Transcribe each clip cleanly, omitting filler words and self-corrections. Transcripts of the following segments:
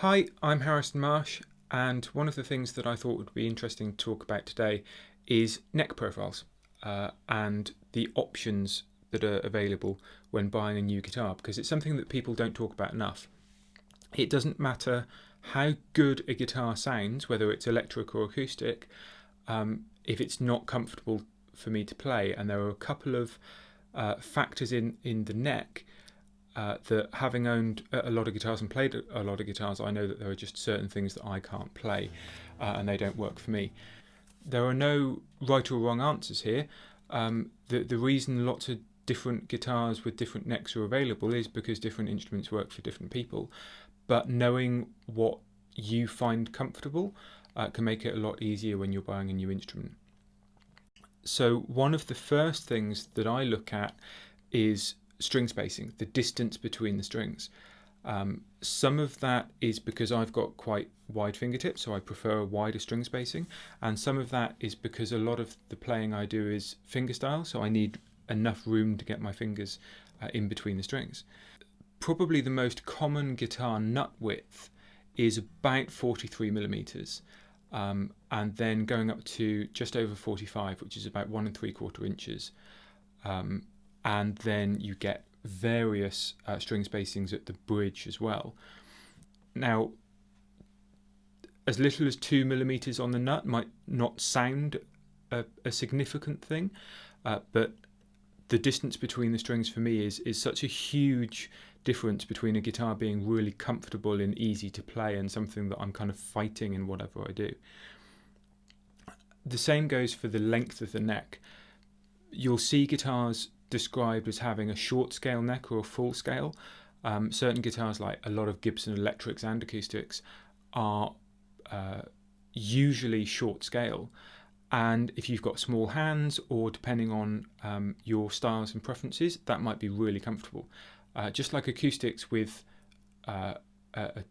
Hi, I'm Harrison Marsh, and one of the things that I thought would be interesting to talk about today is neck profiles and the options that are available when buying a new guitar, because it's something that people don't talk about enough. It doesn't matter how good a guitar sounds, whether it's electric or acoustic, if it's not comfortable for me to play. And there are a couple of factors in the neck that, having owned a lot of guitars and played a lot of guitars, I know that there are just certain things that I can't play and they don't work for me. There are no right or wrong answers here. The reason lots of different guitars with different necks are available is because different instruments work for different people. But knowing what you find comfortable can make it a lot easier when you're buying a new instrument. So one of the first things that I look at is string spacing, the distance between the strings. Some of that is because I've got quite wide fingertips, so I prefer a wider string spacing, and some of that is because a lot of the playing I do is fingerstyle, so I need enough room to get my fingers in between the strings. Probably the most common guitar nut width is about 43 millimeters, and then going up to just over 45, which is about 1 3/4 inches. And then you get various string spacings at the bridge as well. Now, as little as 2 millimeters on the nut might not sound a significant thing, but the distance between the strings for me is such a huge difference between a guitar being really comfortable and easy to play and something that I'm kind of fighting in whatever I do. The same goes for the length of the neck. You'll see guitars described as having a short scale neck or a full scale. Certain guitars, like a lot of Gibson electrics and acoustics, are usually short scale. And if you've got small hands, or depending on your styles and preferences, that might be really comfortable. Just like acoustics with a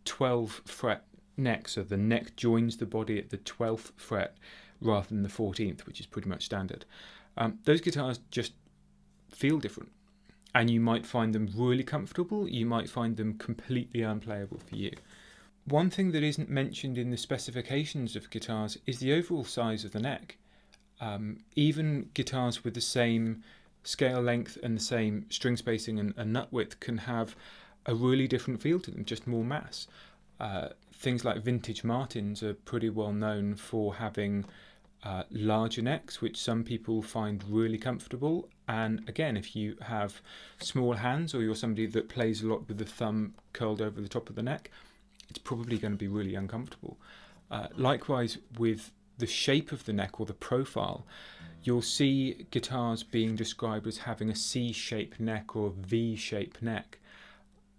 12 fret neck, so the neck joins the body at the 12th fret rather than the 14th, which is pretty much standard. Those guitars just feel different, and you might find them really comfortable, you might find them completely unplayable for you. One thing that isn't mentioned in the specifications of guitars is the overall size of the neck. Even guitars with the same scale length and the same string spacing and nut width can have a really different feel to them, just more mass. Things like vintage Martins are pretty well known for having larger necks, which some people find really comfortable. And again, if you have small hands, or you're somebody that plays a lot with the thumb curled over the top of the neck, it's probably going to be really uncomfortable. Likewise, with the shape of the neck or the profile, you'll see guitars being described as having a C-shaped neck or a V-shaped neck.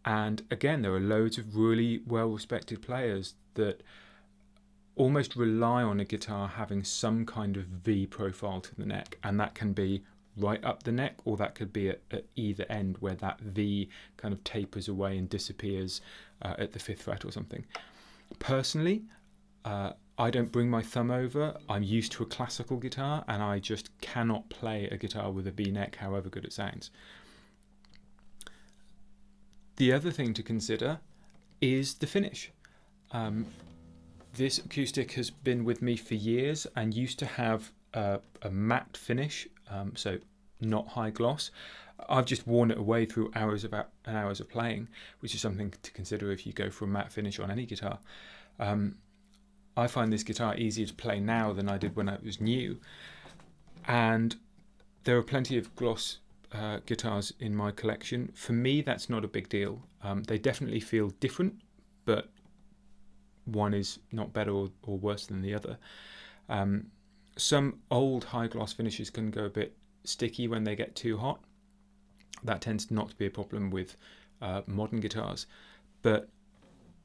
And again, there are loads of really well-respected players that almost rely on a guitar having some kind of V profile to the neck, and that can be right up the neck, or that could be at either end, where that V kind of tapers away and disappears at the 5th fret or something. Personally, I don't bring my thumb over. I'm used to a classical guitar, and I just cannot play a guitar with a V neck, however good it sounds. The other thing to consider is the finish. This acoustic has been with me for years and used to have a matte finish, so not high gloss. I've just worn it away through hours and hours of playing, which is something to consider if you go for a matte finish on any guitar. I find this guitar easier to play now than I did when it was new, and there are plenty of gloss guitars in my collection. For me, that's not a big deal. They definitely feel different, but one is not better or worse than the other. Some old high gloss finishes can go a bit sticky when they get too hot. That tends not to be a problem with modern guitars, but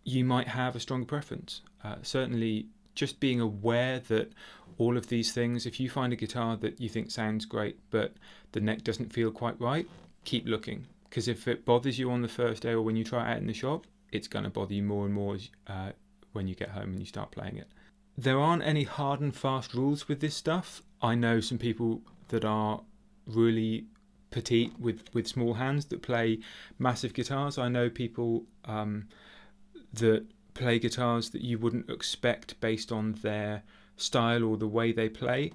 you might have a stronger preference. Certainly, just being aware that all of these things, if you find a guitar that you think sounds great but the neck doesn't feel quite right, keep looking, because if it bothers you on the first day or when you try it out in the shop, it's going to bother you more and more when you get home and you start playing it. There aren't any hard and fast rules with this stuff. I know some people that are really petite with small hands that play massive guitars. I know people that play guitars that you wouldn't expect based on their style or the way they play.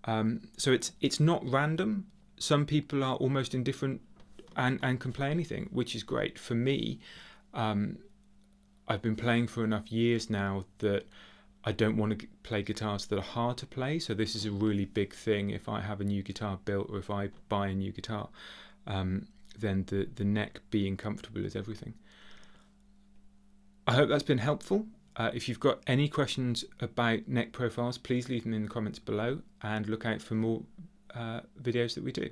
So it's not random. Some people are almost indifferent and can play anything, which is great. For me, I've been playing for enough years now that I don't want to play guitars that are hard to play. So this is a really big thing. If I have a new guitar built, or if I buy a new guitar, then the neck being comfortable is everything. I hope that's been helpful. If you've got any questions about neck profiles, please leave them in the comments below, and look out for more videos that we do.